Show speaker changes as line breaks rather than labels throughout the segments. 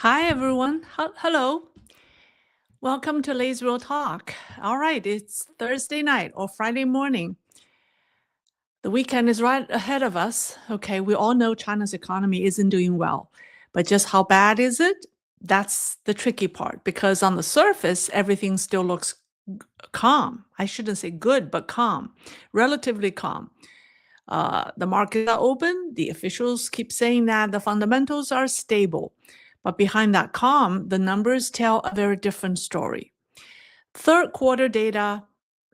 Hi, everyone. Hello. Welcome to Lay's Real Talk. All right, it's Thursday night or Friday morning. The weekend is right ahead of us. Okay, we all know China's economy isn't doing well, but just how bad is it? That's the tricky part because on the surface, everything still looks calm. I shouldn't say good, but calm, relatively calm. The markets are open. The officials keep saying that the fundamentals are stable. But behind that calm, the numbers tell a very different story. Third quarter data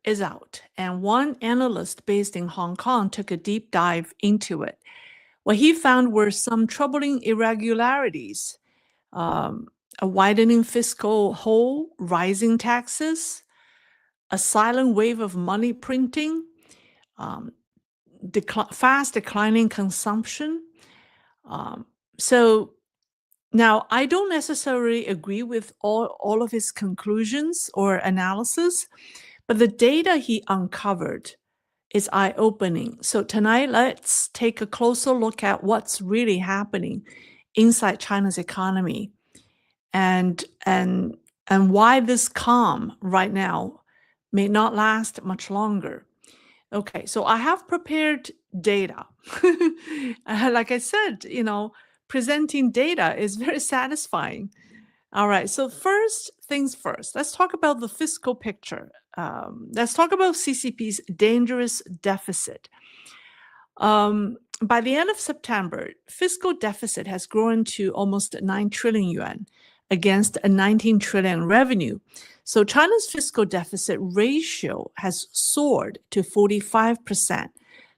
is out, and one analyst based in Hong Kong took a deep dive into it. What he found were some troubling irregularities, um, a widening fiscal hole, rising taxes, a silent wave of money printing, um, fast declining consumption. Um, so now I don't necessarily agree with all of his conclusions or analysis, but the data he uncovered is eye-opening. So tonight, let's take a closer look at what's really happening inside China's economy and and and why this calm right now may not last much longer. Okay, so I have prepared data. Like I said, presenting data is very satisfying. All right, so first things first, let's talk about the fiscal picture. Let's talk about CCP's dangerous deficit. By the end of September, fiscal deficit has grown to almost 9 trillion yuan against a 19 trillion revenue. So China's fiscal deficit ratio has soared to 45%,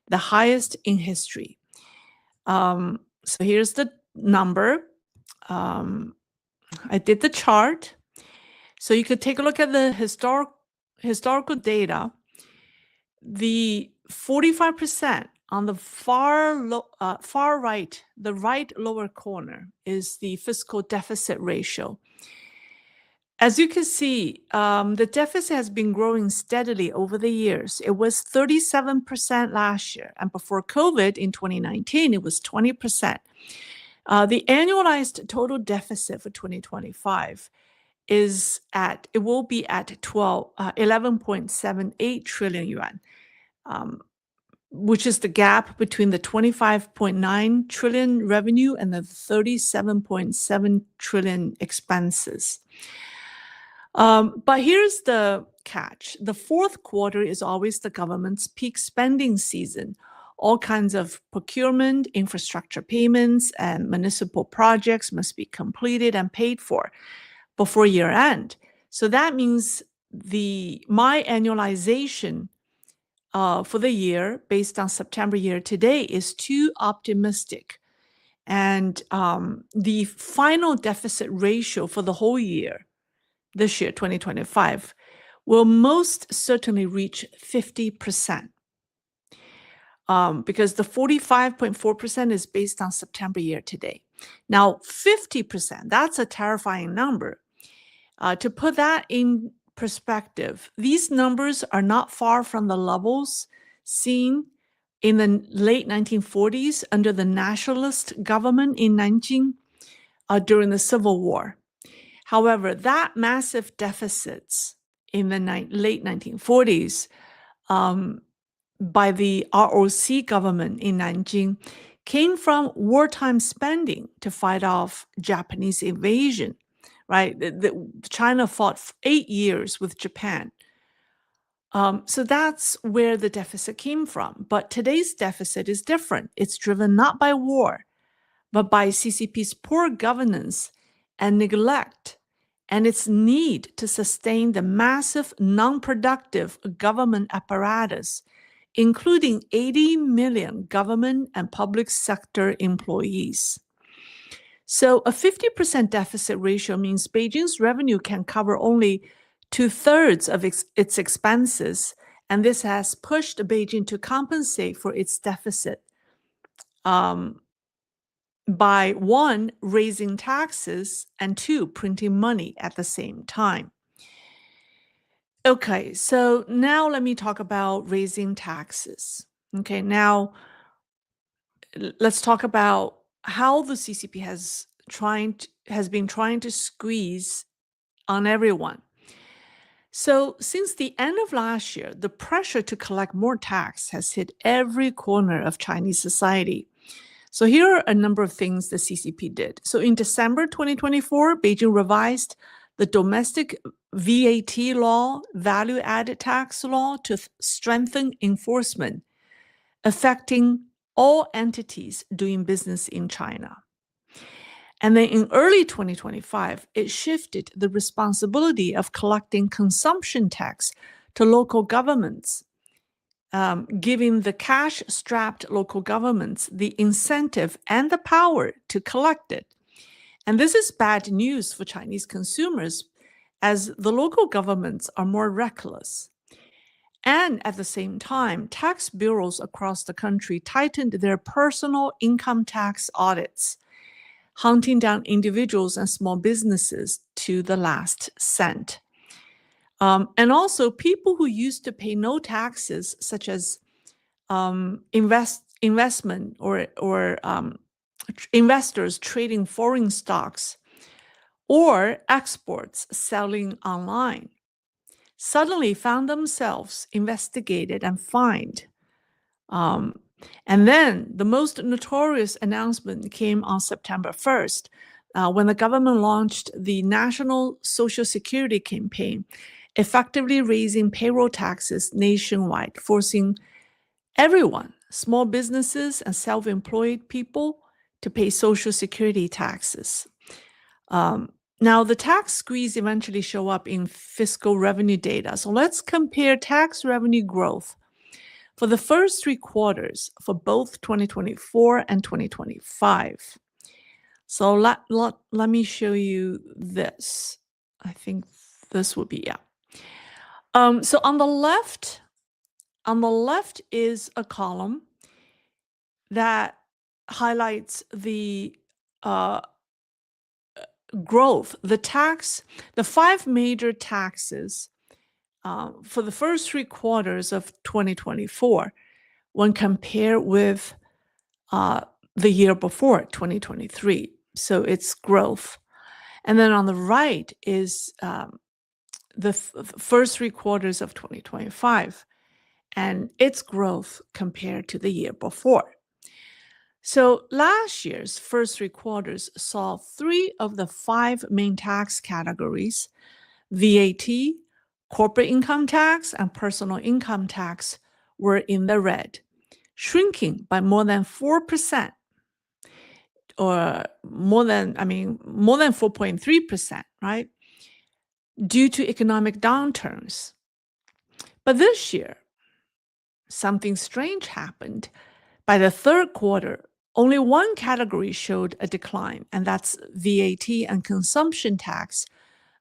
the highest in history. So here's the number. I did the chart. So you could take a look at the historical data. The 45% on the far right, the right lower corner, is the fiscal deficit ratio. As you can see, the deficit has been growing steadily over the years. It was 37% last year, and before COVID in 2019, it was 20%. The annualized total deficit for 2025 will be at 11.78 trillion yuan, which is the gap between the 25.9 trillion revenue and the 37.7 trillion expenses. But here's the catch. The fourth quarter is always the government's peak spending season. All kinds of procurement, infrastructure payments, and municipal projects must be completed and paid for before year end. So that means my annualization for the year based on September year to date is too optimistic. And the final deficit ratio for the whole year, this year, 2025, will most certainly reach 50%. Because the 45.4% is based on September year to date. Now, 50%, that's a terrifying number. To put that in perspective, these numbers are not far from the levels seen in the late 1940s under the nationalist government in Nanjing during the Civil War. However, that massive deficits in the late 1940s by the ROC government in Nanjing came from wartime spending to fight off Japanese invasion, right? China fought 8 years with Japan. So that's where the deficit came from. But today's deficit is different. It's driven not by war, but by CCP's poor governance and neglect, and its need to sustain the massive non-productive government apparatus, including 80 million government and public sector employees. So a 50% deficit ratio means Beijing's revenue can cover only 2/3 of its expenses, and this has pushed Beijing to compensate for its deficit by one, raising taxes, and two, printing money at the same time. Okay, so now let me talk about raising taxes. Okay, now let's talk about how the CCP has has been trying to squeeze on everyone. So since the end of last year, the pressure to collect more tax has hit every corner of Chinese society. So here are a number of things the CCP did. So in December 2024, Beijing revised the domestic VAT law, value-added tax law, to strengthen enforcement, affecting all entities doing business in China. And then in early 2025, it shifted the responsibility of collecting consumption tax to local governments, giving the cash-strapped local governments the incentive and the power to collect it. And this is bad news for Chinese consumers, as the local governments are more reckless. And at the same time, tax bureaus across the country tightened their personal income tax audits, hunting down individuals and small businesses to the last cent. And also, people who used to pay no taxes, such as investment or investors trading foreign stocks or exports selling online, suddenly found themselves investigated and fined. And then the most notorious announcement came on September 1st, when the government launched the National Social Security Campaign, effectively raising payroll taxes nationwide, forcing everyone, small businesses and self-employed people, to pay Social Security taxes. Now, the tax squeeze eventually show up in fiscal revenue data. So let's compare tax revenue growth for the first 3 quarters for both 2024 and 2025. So let me show you this. I think this would be, yeah. So on the left is a column that highlights the growth, the 5 major taxes for the first 3 quarters of 2024 when compared with the year before, 2023. So it's growth. And then on the right is the first 3 quarters of 2025 and its growth compared to the year before. So last year's first 3 quarters saw 3 of the 5 main tax categories, VAT, corporate income tax, and personal income tax, were in the red, shrinking by more than 4%, or more than 4.3%, right? Due to economic downturns. But this year, something strange happened. By the 3rd quarter, only one category showed a decline, and that's VAT and consumption tax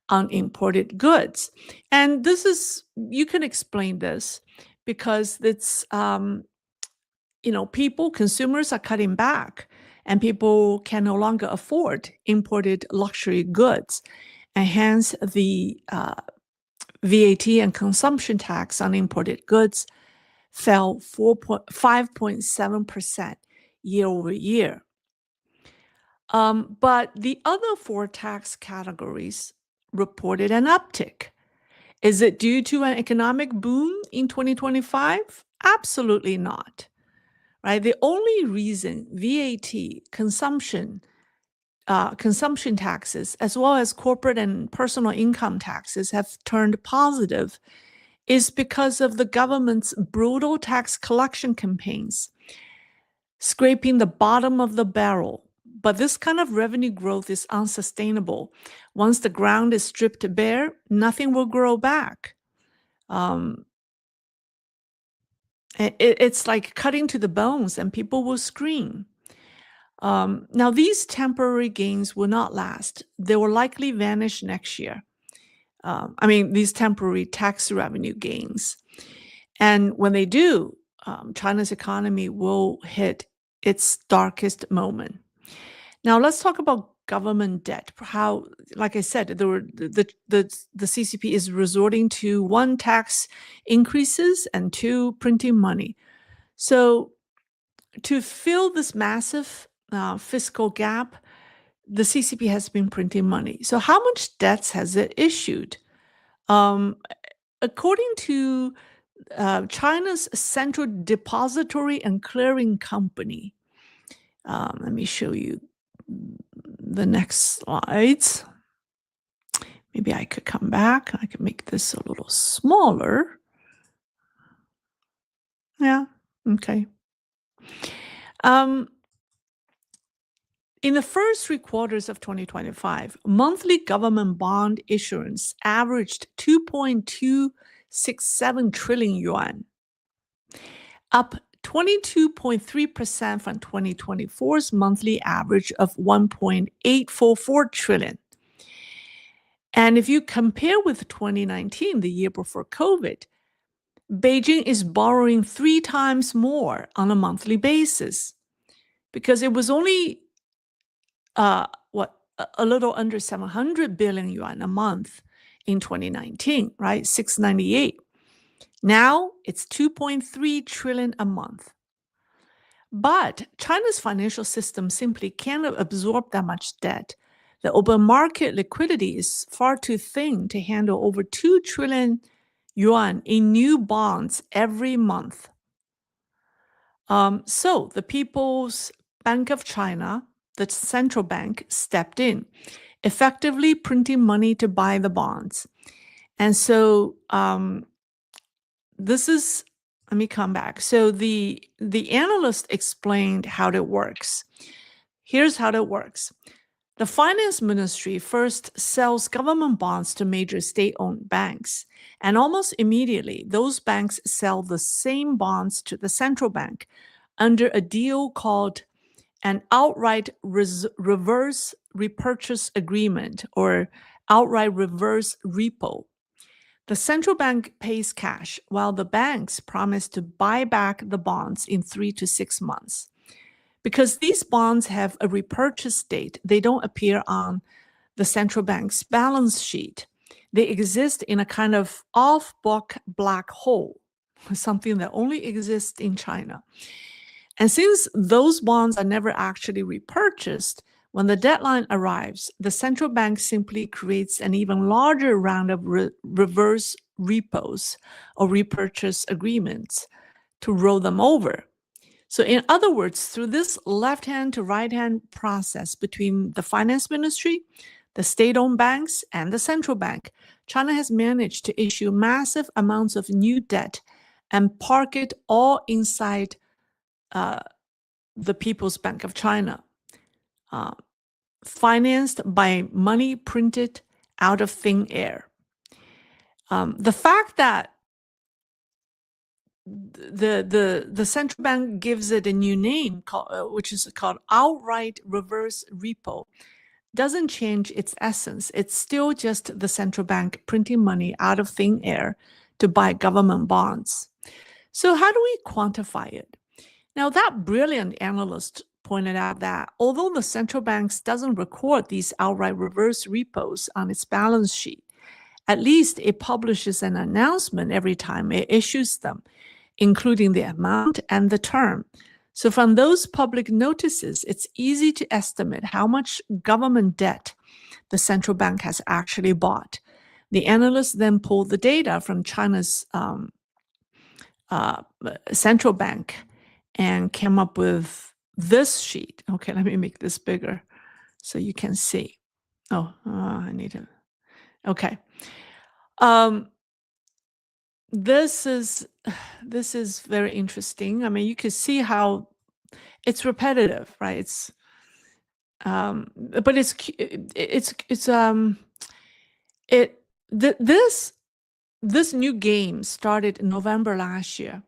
on imported goods. And this is, you can explain this because it's, consumers are cutting back and people can no longer afford imported luxury goods. And hence the VAT and consumption tax on imported goods fell 5.7% year over year. But the other 4 tax categories reported an uptick. Is it due to an economic boom in 2025? Absolutely not. Right? The only reason VAT, consumption taxes, as well as corporate and personal income taxes have turned positive is because of the government's brutal tax collection campaigns, scraping the bottom of the barrel. But this kind of revenue growth is unsustainable. Once the ground is stripped bare, nothing will grow back. It's like cutting to the bones and people will scream. Now, these temporary gains will not last. They will likely vanish next year. These temporary tax revenue gains. And when they do, China's economy will hit its darkest moment. Now, let's talk about government debt. How, like I said, the CCP is resorting to 1, tax increases, and 2, printing money. So to fill this massive fiscal gap, the CCP has been printing money. So how much debts has it issued? According to China's Central Depository and Clearing Company, let me show you the next slides. Maybe I could come back. I could make this a little smaller. Yeah, okay. In the first 3 quarters of 2025, monthly government bond issuance averaged 2.267 trillion yuan, up 22.3% from 2024's monthly average of 1.844 trillion. And if you compare with 2019, the year before COVID, Beijing is borrowing 3 times more on a monthly basis because it was only a little under 700 billion yuan a month in 2019, right? 698. Now it's 2.3 trillion a month. But China's financial system simply cannot absorb that much debt. The open market liquidity is far too thin to handle over 2 trillion yuan in new bonds every month. So the People's Bank of China, the central bank, stepped in, effectively printing money to buy the bonds. And so this is, let me come back. So the analyst explained how it works. Here's how it works. The finance ministry first sells government bonds to major state-owned banks, and almost immediately, those banks sell the same bonds to the central bank under a deal called an outright reverse repurchase agreement, or outright reverse repo. The central bank pays cash, while the banks promise to buy back the bonds in 3 to 6 months. Because these bonds have a repurchase date, they don't appear on the central bank's balance sheet. They exist in a kind of off-book black hole, something that only exists in China. And since those bonds are never actually repurchased, when the deadline arrives, the central bank simply creates an even larger round of reverse repos or repurchase agreements to roll them over. So in other words, through this left-hand to right-hand process between the finance ministry, the state-owned banks, and the central bank, China has managed to issue massive amounts of new debt and park it all inside the People's Bank of China, financed by money printed out of thin air. The fact that the central bank gives it a new name, which is called outright reverse repo, doesn't change its essence. It's still just the central bank printing money out of thin air to buy government bonds. So how do we quantify it? Now, that brilliant analyst pointed out that although the central bank doesn't record these outright reverse repos on its balance sheet, at least it publishes an announcement every time it issues them, including the amount and the term. So from those public notices, it's easy to estimate how much government debt the central bank has actually bought. The analysts then pulled the data from China's central bank and came up with this sheet. Okay, let me make this bigger so you can see. Oh, I need to. Okay. This is very interesting. I mean, you can see how it's repetitive, right? It's but this new game started in November last year.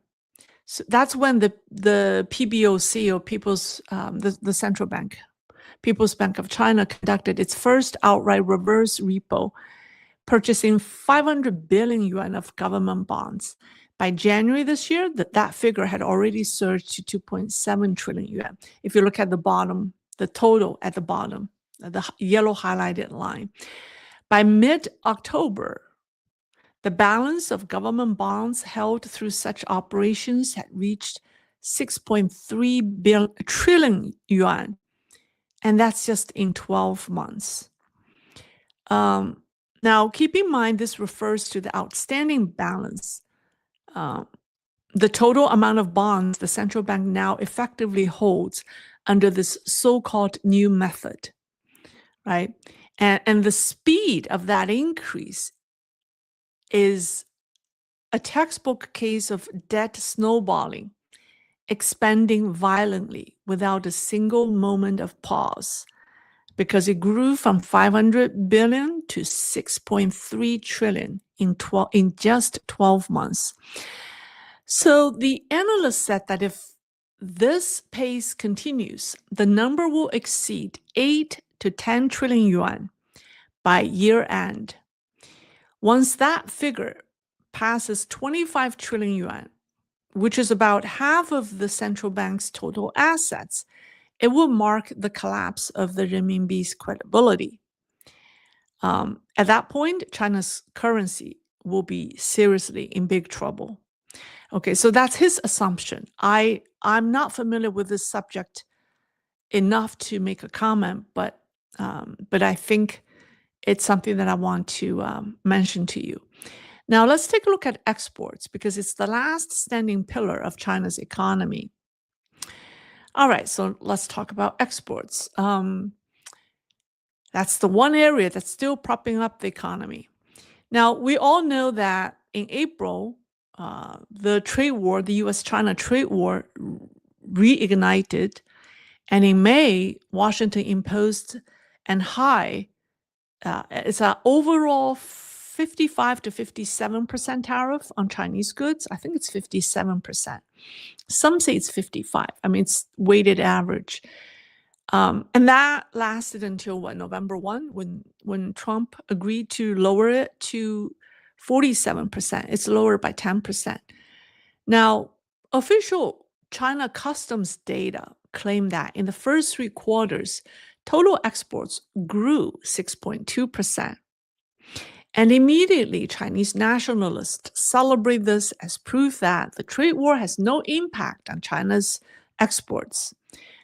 So that's when the PBOC, or the central bank, People's Bank of China, conducted its first outright reverse repo, purchasing 500 billion yuan of government bonds. By January this year, that figure had already surged to 2.7 trillion yuan. If you look at the bottom, the total at the bottom, the yellow highlighted line. By mid-October, the balance of government bonds held through such operations had reached 6.3 trillion yuan. And that's just in 12 months. Now, keep in mind, this refers to the outstanding balance, the total amount of bonds the central bank now effectively holds under this so-called new method, right? And the speed of that increase is a textbook case of debt snowballing, expanding violently without a single moment of pause, because it grew from 500 billion to 6.3 trillion in just 12 months. So the analyst said that if this pace continues, the number will exceed 8 to 10 trillion yuan by year end. Once that figure passes 25 trillion yuan, which is about half of the central bank's total assets, it will mark the collapse of the renminbi's credibility. At that point, China's currency will be seriously in big trouble. Okay, so that's his assumption. I'm not familiar with this subject enough to make a comment, but I think it's something that I want to mention to you. Now, let's take a look at exports, because it's the last standing pillar of China's economy. All right, so let's talk about exports. That's the one area that's still propping up the economy. Now, we all know that in April, the trade war, the US-China trade war, reignited. And in May, Washington imposed an high, it's an overall 55 to 57% tariff on Chinese goods. I think it's 57%. Some say it's 55. I mean, it's weighted average. And that lasted until November 1, when Trump agreed to lower it to 47%. It's lowered by 10%. Now, official China customs data claim that in the first 3 quarters, total exports grew 6.2%. And immediately, Chinese nationalists celebrate this as proof that the trade war has no impact on China's exports.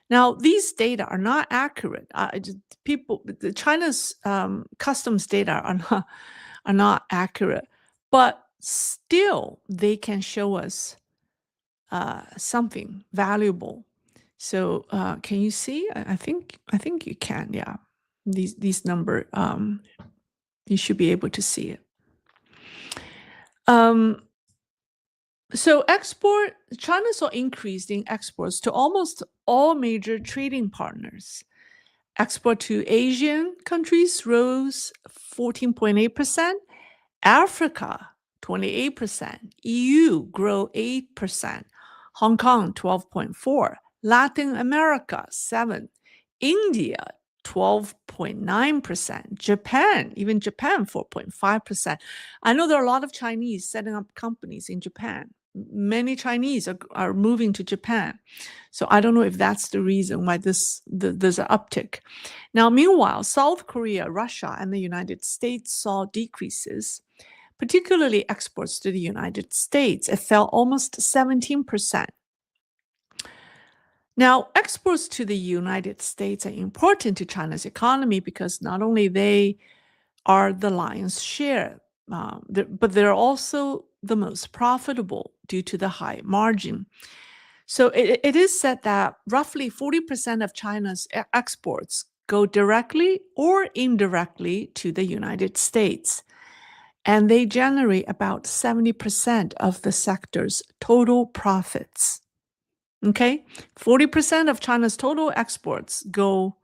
Now, these data are not accurate. China's customs data are not accurate, but still they can show us something valuable. So, can you see? I think you can. Yeah, these number, you should be able to see it. So China saw increase in exports to almost all major trading partners. Export to Asian countries rose 14.8%, Africa 28%, EU grew 8%, Hong Kong 12.4%, Latin America 7%, India 12.9%, Japan 4.5%. I know there are a lot of Chinese setting up companies in Japan. Many Chinese are moving to Japan. So I don't know if that's the reason why there's an uptick. Now, meanwhile, South Korea, Russia, and the United States saw decreases, particularly exports to the United States. It fell almost 17%. Now, exports to the United States are important to China's economy because not only they are the lion's share, but they're also the most profitable due to the high margin. So it is said that roughly 40% of China's exports go directly or indirectly to the United States, and they generate about 70% of the sector's total profits. Okay, 40% of China's total exports go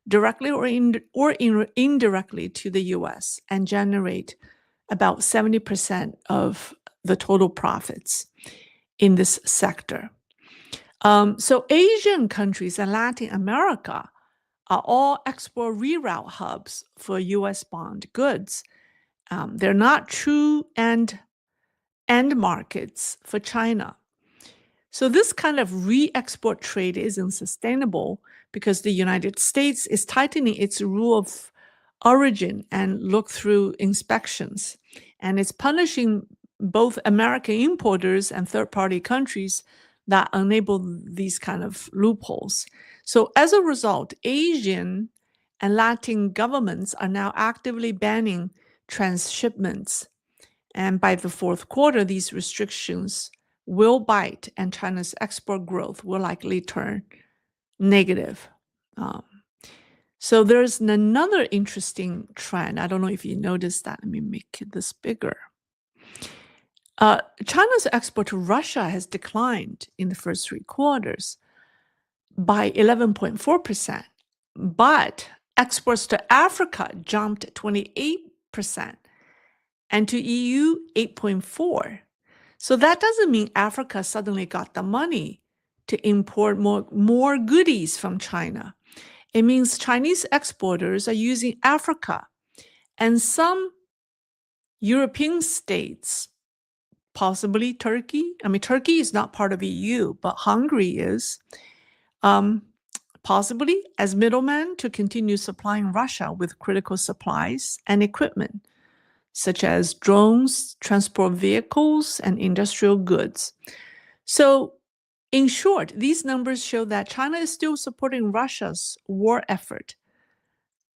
directly or indirectly to the US and generate about 70% of the total profits in this sector. So Asian countries and Latin America are all export reroute hubs for US bond goods. They're not true end markets for China. So this kind of re-export trade isn't sustainable because the United States is tightening its rule of origin and look-through inspections. And it's punishing both American importers and third-party countries that enable these kind of loopholes. So as a result, Asian and Latin governments are now actively banning transshipments. And by the fourth quarter, these restrictions will bite and China's export growth will likely turn negative. So there's another interesting trend. I don't know if you noticed that. Let me make this bigger. China's export to Russia has declined in the first 3 quarters by 11.4%, but exports to Africa jumped 28% and to EU 8.4%. So that doesn't mean Africa suddenly got the money to import more goodies from China. It means Chinese exporters are using Africa and some European states, possibly Turkey. I mean, Turkey is not part of EU, but Hungary is, possibly as middlemen to continue supplying Russia with critical supplies and equipment, such as drones, transport vehicles, and industrial goods. So, in short, these numbers show that China is still supporting Russia's war effort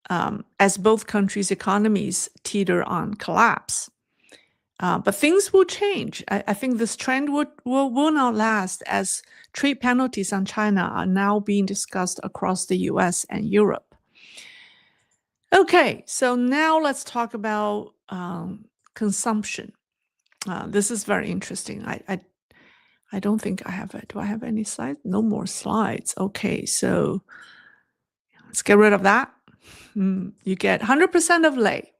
as both countries' economies teeter on collapse. But things will change. I think this trend will not last as trade penalties on China are now being discussed across the US and Europe. Okay, so now let's talk about consumption. This is very interesting. I don't think I have it. Do I have any slides? No more slides. Okay, so let's get rid of that. You get 100% of lei.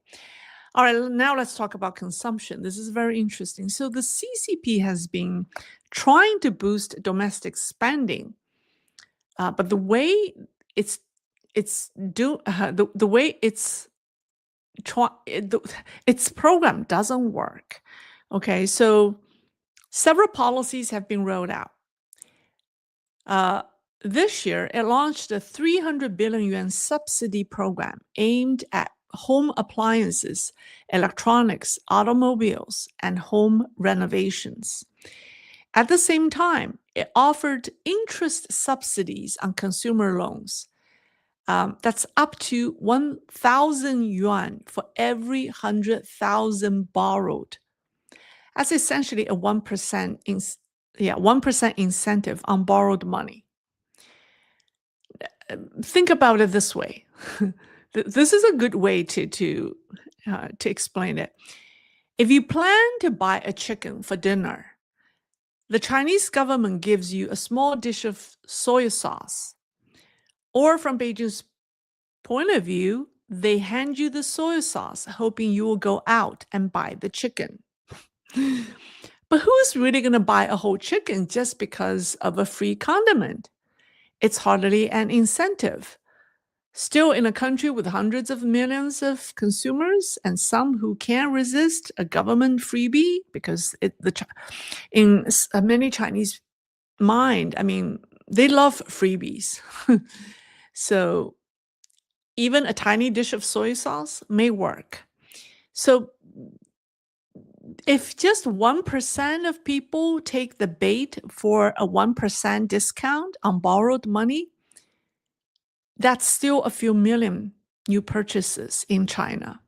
All right, now let's talk about consumption. This is very interesting. So the CCP has been trying to boost domestic spending, but the way its program doesn't work. Okay, so several policies have been rolled out. This year, it launched a 300 billion yuan subsidy program aimed at home appliances, electronics, automobiles, and home renovations. At the same time, it offered interest subsidies on consumer loans. That's up to 1,000 yuan for every 100,000 borrowed. That's essentially a 1% incentive on borrowed money. Think about it this way. This is a good way to explain it. If you plan to buy a chicken for dinner, the Chinese government gives you a small dish of soy sauce. Or from Beijing's point of view, they hand you the soy sauce, hoping you will go out and buy the chicken. But who's really going to buy a whole chicken just because of a free condiment? It's hardly an incentive. Still, in a country with hundreds of millions of consumers and some who can't resist a government freebie, because in many Chinese mind, I mean, they love freebies. So even a tiny dish of soy sauce may work. So if just 1% of people take the bait for a 1% discount on borrowed money, that's still a few million new purchases in China.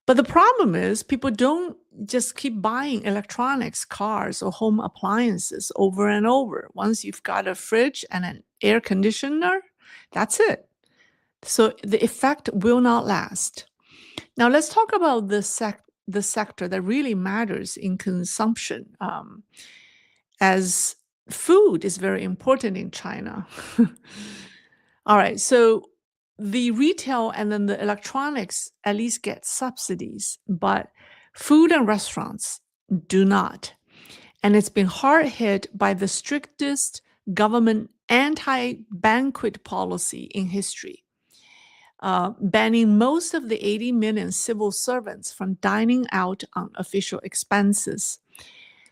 But the problem is people don't just keep buying electronics, cars, or home appliances over and over. Once you've got a fridge and an air conditioner, that's it. So the effect will not last. Now let's talk about the sector that really matters in consumption, as food is very important in China. All right, so the retail and then the electronics at least get subsidies, but food and restaurants do not. And it's been hard hit by the strictest government anti-banquet policy in history, banning most of the 80 million civil servants from dining out on official expenses.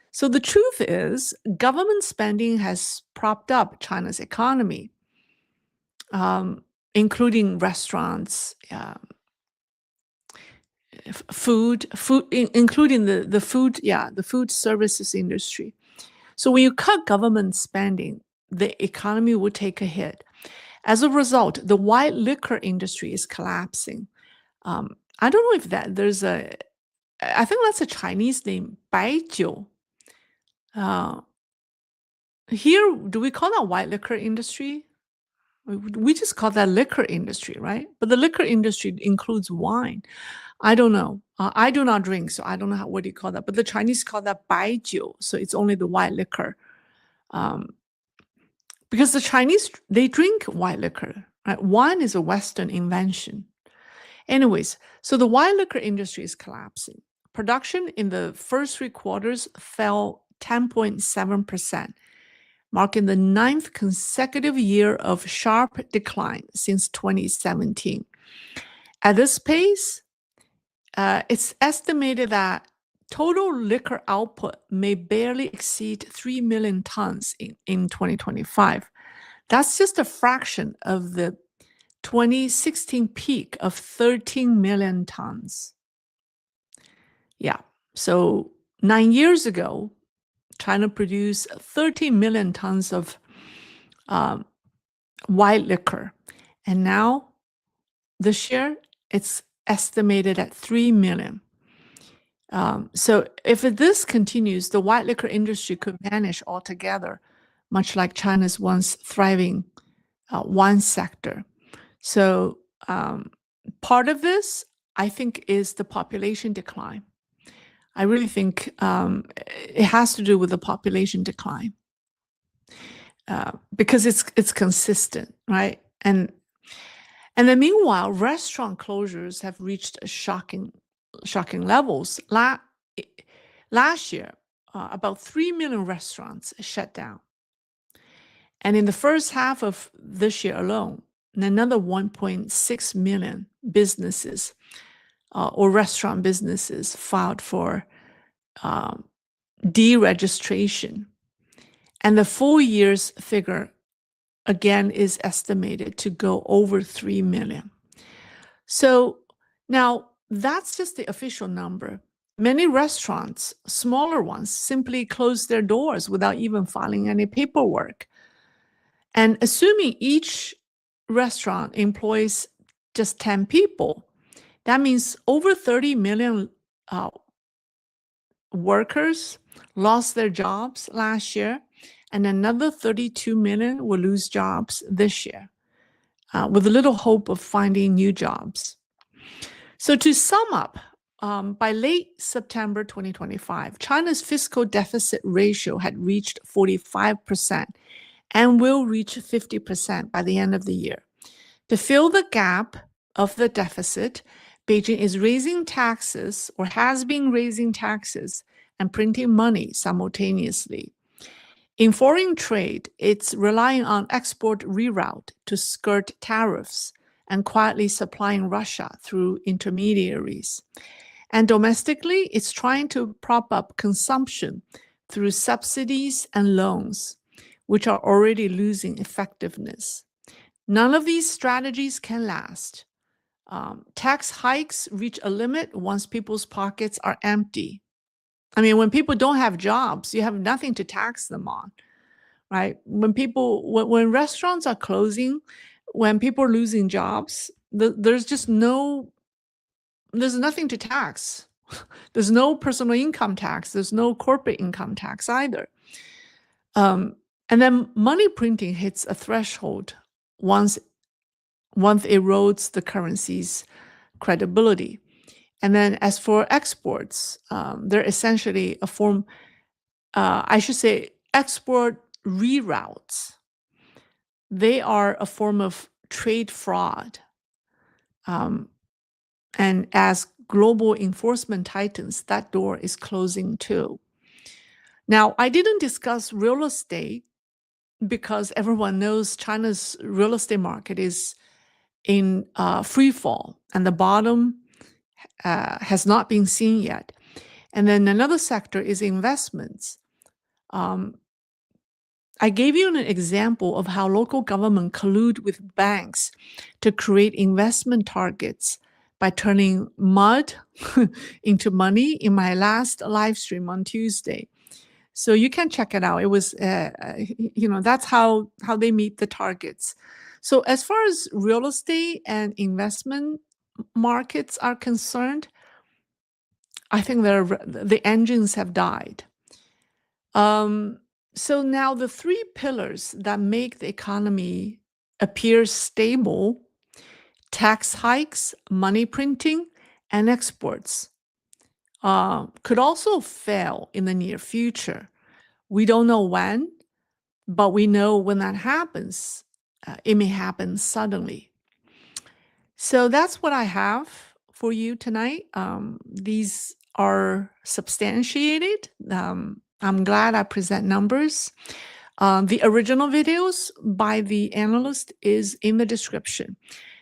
So the truth is, government spending has propped up China's economy, including restaurants, including the food services industry. So when you cut government spending, the economy will take a hit. As a result, the white liquor industry is collapsing. I don't know if I think that's a Chinese name, baijiu. Here, do we call that white liquor industry? We just call that liquor industry, right? But the liquor industry includes wine. I don't know. I do not drink, so I don't know what do you call that. But the Chinese call that baijiu, so it's only the white liquor. Because the Chinese, they drink white liquor, right? Wine is a Western invention. Anyways, so the wine liquor industry is collapsing. Production in the first 3 quarters fell 10.7%, marking the 9th consecutive year of sharp decline since 2017. At this pace, it's estimated that total liquor output may barely exceed 3 million tons in 2025. That's just a fraction of the 2016 peak of 13 million tons. Yeah, so 9 years ago, China produced 13 million tons of white liquor. And now, this year, it's estimated at 3 million. So if this continues, the white liquor industry could vanish altogether, much like China's once thriving wine sector. So part of this, I think, is the population decline. I really think it has to do with the population decline because it's consistent, right? And then meanwhile, restaurant closures have reached shocking levels. Last year, about 3 million restaurants shut down. And in the first half of this year alone, another 1.6 million businesses or restaurant businesses filed for deregistration. And the full year's figure, again, is estimated to go over 3 million. So now that's just the official number. Many restaurants, smaller ones, simply close their doors without even filing any paperwork. And assuming each restaurant employs just 10 people, that means over 30 million workers lost their jobs last year, and another 32 million will lose jobs this year, with little hope of finding new jobs. So to sum up, by late September 2025, China's fiscal deficit ratio had reached 45% and will reach 50% by the end of the year. To fill the gap of the deficit, Beijing is raising taxes or has been raising taxes and printing money simultaneously. In foreign trade, it's relying on export reroute to skirt tariffs and quietly supplying Russia through intermediaries. And domestically, it's trying to prop up consumption through subsidies and loans, which are already losing effectiveness. None of these strategies can last. Tax hikes reach a limit once people's pockets are empty. I mean, when people don't have jobs, you have nothing to tax them on, right? When restaurants are closing, when people are losing jobs, there's nothing to tax. There's no personal income tax. There's no corporate income tax either. And then money printing hits a threshold once it erodes the currency's credibility. And then as for exports, they're essentially a form, I should say, export reroutes. They are a form of trade fraud. And as global enforcement tightens, that door is closing too. Now, I didn't discuss real estate because everyone knows China's real estate market is in free fall, and the bottom has not been seen yet. And then another sector is investments. I gave you an example of how local government collude with banks to create investment targets by turning mud into money in my last live stream on Tuesday. So you can check it out. It was, that's how they meet the targets. So as far as real estate and investment markets are concerned, I think the engines have died. So now the three pillars that make the economy appear stable: tax hikes, money printing, and exports, could also fail in the near future. We don't know when, but we know when that happens, it may happen suddenly. So that's what I have for you tonight. These are substantiated. I'm glad I present numbers. The original videos by the analyst is in the description.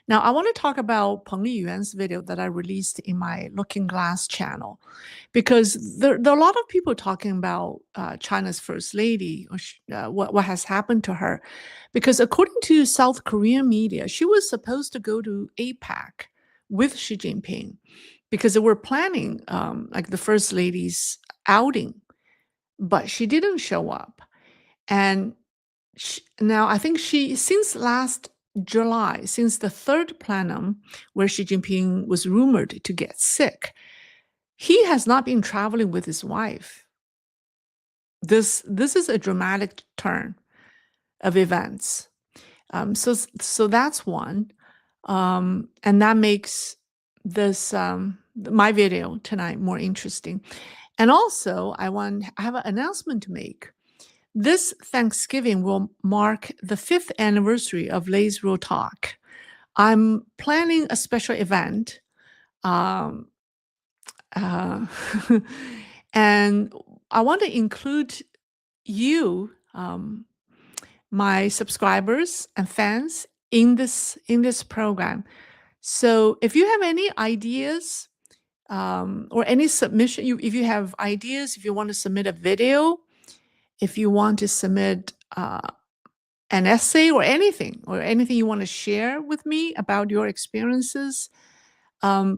Now, I want to talk about Peng Liyuan's video that I released in my Looking Glass channel, because there are a lot of people talking about China's first lady, or what has happened to her. Because according to South Korean media, she was supposed to go to APEC with Xi Jinping because they were planning like the first lady's outing, but she didn't show up. And now I think since last July, since the third plenum where Xi Jinping was rumored to get sick, he has not been traveling with his wife. This is a dramatic turn of events. So that's one, and that makes this my video tonight more interesting. And also, I have an announcement to make. This Thanksgiving will mark the 5th anniversary of Lay's Real Talk. I'm planning a special event, and I want to include you, my subscribers and fans, in this program. So if you have any ideas or any submission, if you have ideas, if you want to submit a video, if you want to submit an essay or anything you want to share with me about your experiences,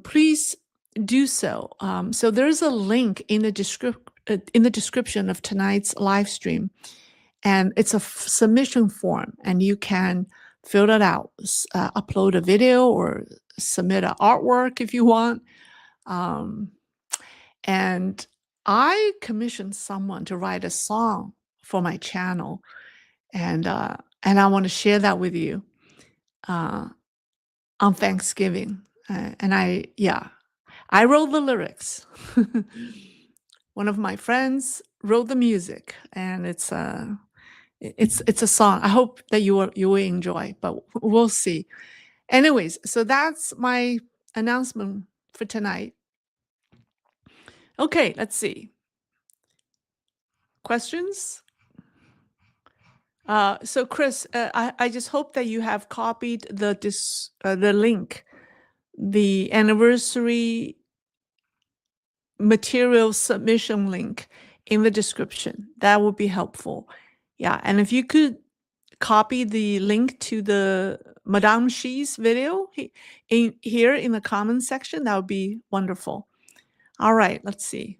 please do so. So there's a link in the description of tonight's live stream, and it's a submission form, and you can fill it out, upload a video or submit an artwork if you want. And I commissioned someone to write a song for my channel, and I want to share that with you on Thanksgiving. And I wrote the lyrics. One of my friends wrote the music, and it's a song. I hope that you will enjoy, but we'll see. Anyways, so that's my announcement for tonight. Okay, let's see. Questions? So Chris, I just hope that you have copied the link, the anniversary material submission link in the description. That would be helpful. Yeah, and if you could copy the link to the Madame Xi's video here in the comment section, that would be wonderful. All right, let's see.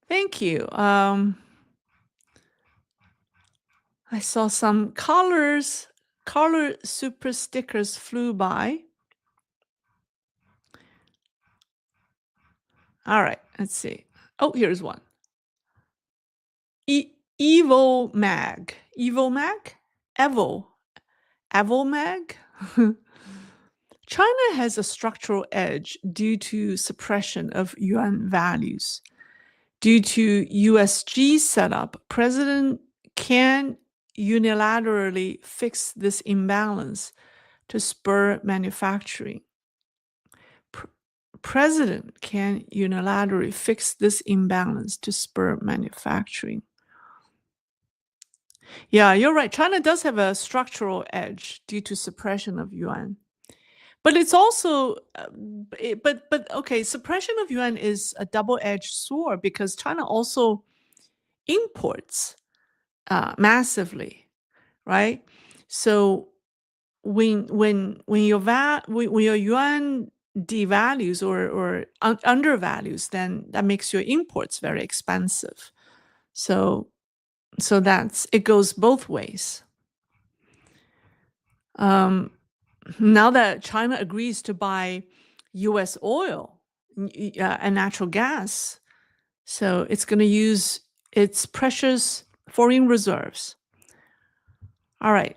Thank you. I saw some color super stickers flew by. All right, let's see. Oh, here's one. Evo Mag. Evo Mag? Evo Mag? China has a structural edge due to suppression of yuan values. Due to USG setup, President can unilaterally fix this imbalance to spur manufacturing. President can unilaterally fix this imbalance to spur manufacturing. Yeah, you're right. China does have a structural edge due to suppression of yuan. But it's also, okay, suppression of yuan is a double-edged sword because China also imports massively, right? So when your yuan devalues or undervalues, then that makes your imports very expensive. So it goes both ways. Now that China agrees to buy U.S. oil and natural gas, so it's going to use its precious foreign reserves. All right.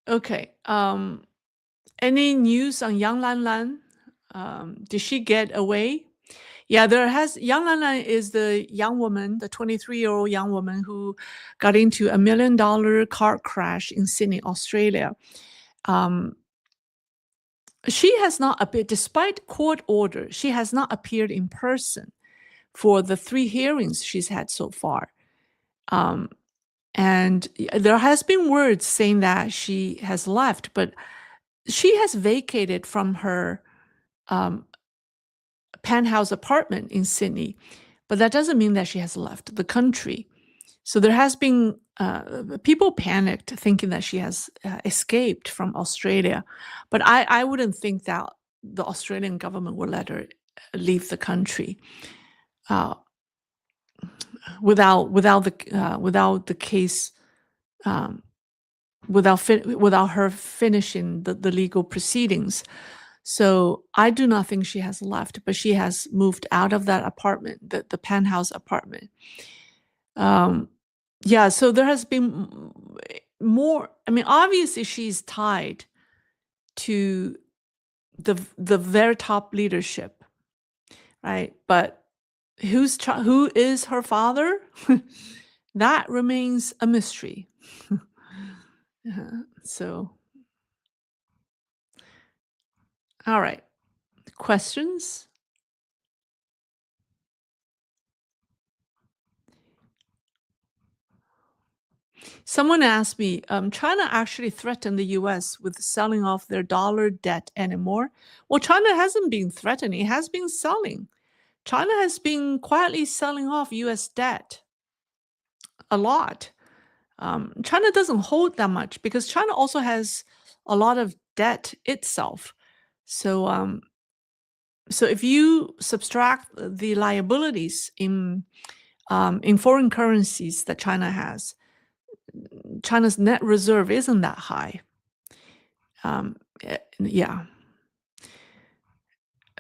Okay. Any news on Yang Lanlan? Did she get away? Yeah, Yang Lanlan is the young woman, the 23-year-old young woman who got into $1 million car crash in Sydney, Australia. She has not appeared, despite court order, she has not appeared in person for the 3 hearings she's had so far. And there has been words saying that she has left, but she has vacated from her penthouse apartment in Sydney, but that doesn't mean that she has left the country. So there has been people panicked thinking that she has escaped from Australia, but I wouldn't think that the Australian government will let her leave the country without the case, without her finishing the legal proceedings. So I do not think she has left, but she has moved out of that apartment, the penthouse apartment. Yeah, so there has been more. I mean, obviously she's tied to the very top leadership, right? But who is her father? That remains a mystery. So, all right, questions? Someone asked me, China actually threatened the US with selling off their dollar debt anymore. Well, China hasn't been threatening, it has been selling. China has been quietly selling off US debt a lot. China doesn't hold that much because China also has a lot of debt itself. So, so if you subtract the liabilities in foreign currencies that China has, China's net reserve isn't that high. Yeah.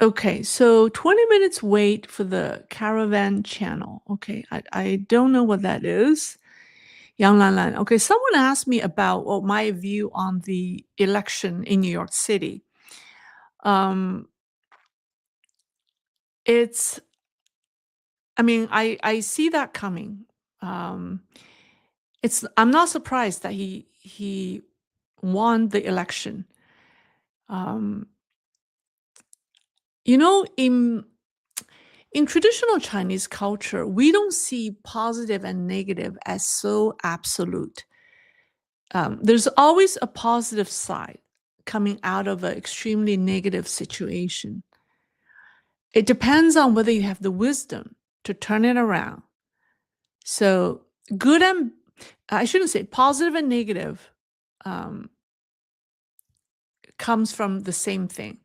Okay, so 20 minutes wait for the caravan channel. Okay, I don't know what that is. Yang Lanlan. Okay, someone asked me about my view on the election in New York City. I mean, I see that coming. I'm not surprised that he won the election. You know, in traditional Chinese culture, we don't see positive and negative as so absolute. There's always a positive side coming out of an extremely negative situation. It depends on whether you have the wisdom to turn it around. So good and, I shouldn't say positive and negative, comes from the same thing.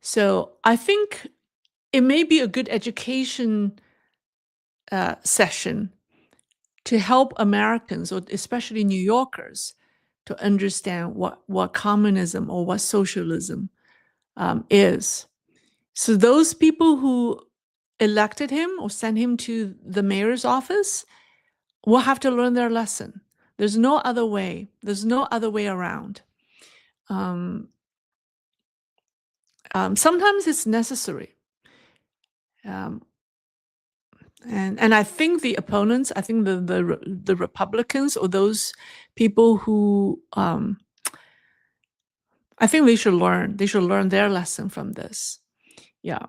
So I think it may be a good education session to help Americans, or especially New Yorkers, to understand what communism or what socialism is. So those people who elected him or sent him to the mayor's office will have to learn their lesson. There's no other way. There's no other way around. Sometimes it's necessary. And I think the opponents, I think the Republicans, or those people who, I think they should learn their lesson from this. Yeah.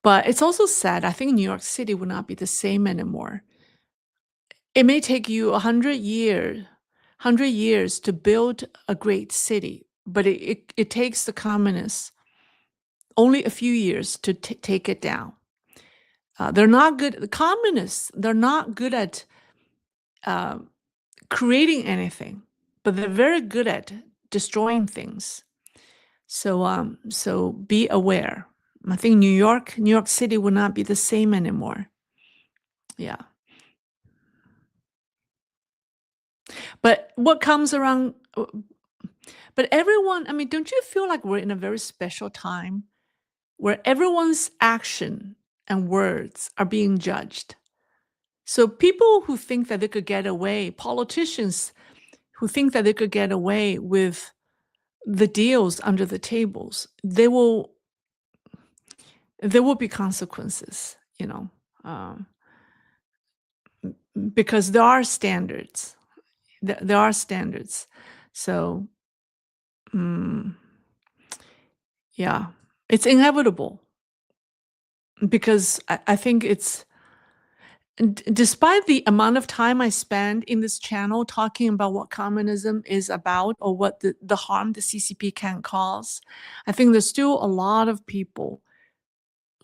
But it's also sad. I think New York City will not be the same anymore. It may take you 100 years to build a great city, but it takes the communists only a few years to take it down. They're not good. The communists, they're not good at creating anything, but they're very good at destroying things. So be aware. I think New York City will not be the same anymore. Yeah. But what comes around, but everyone, I mean, don't you feel like we're in a very special time where everyone's action and words are being judged? So people who think that they could get away, politicians who think that they could get away with the deals under the tables, there will be consequences, um, because there are standards. There are standards. So, yeah, it's inevitable because I think it's, despite the amount of time I spend in this channel talking about what communism is about or what the harm the CCP can cause, I think there's still a lot of people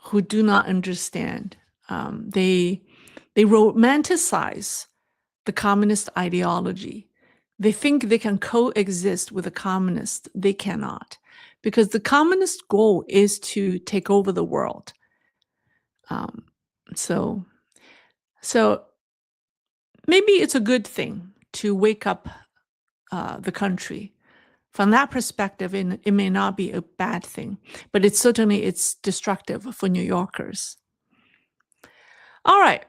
who do not understand. They romanticize the communist ideology. They think they can coexist with the communist. They cannot, because the communist goal is to take over the world. So maybe it's a good thing to wake up the country. From that perspective, it may not be a bad thing, but it's destructive for New Yorkers. All right.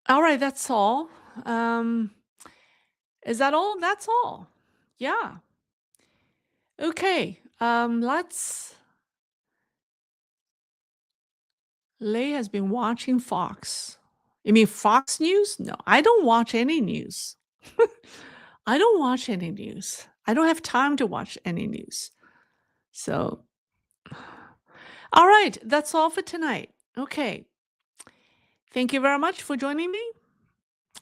All right, that's all. Is that all? That's all. Yeah. Okay. Lei has been watching Fox. You mean Fox News? No, I don't watch any news. I don't watch any news. I don't have time to watch any news. So, all right, that's all for tonight. Okay. Thank you very much for joining me.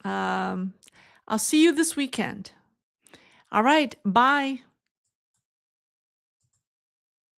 I'll see you this weekend. All right, bye.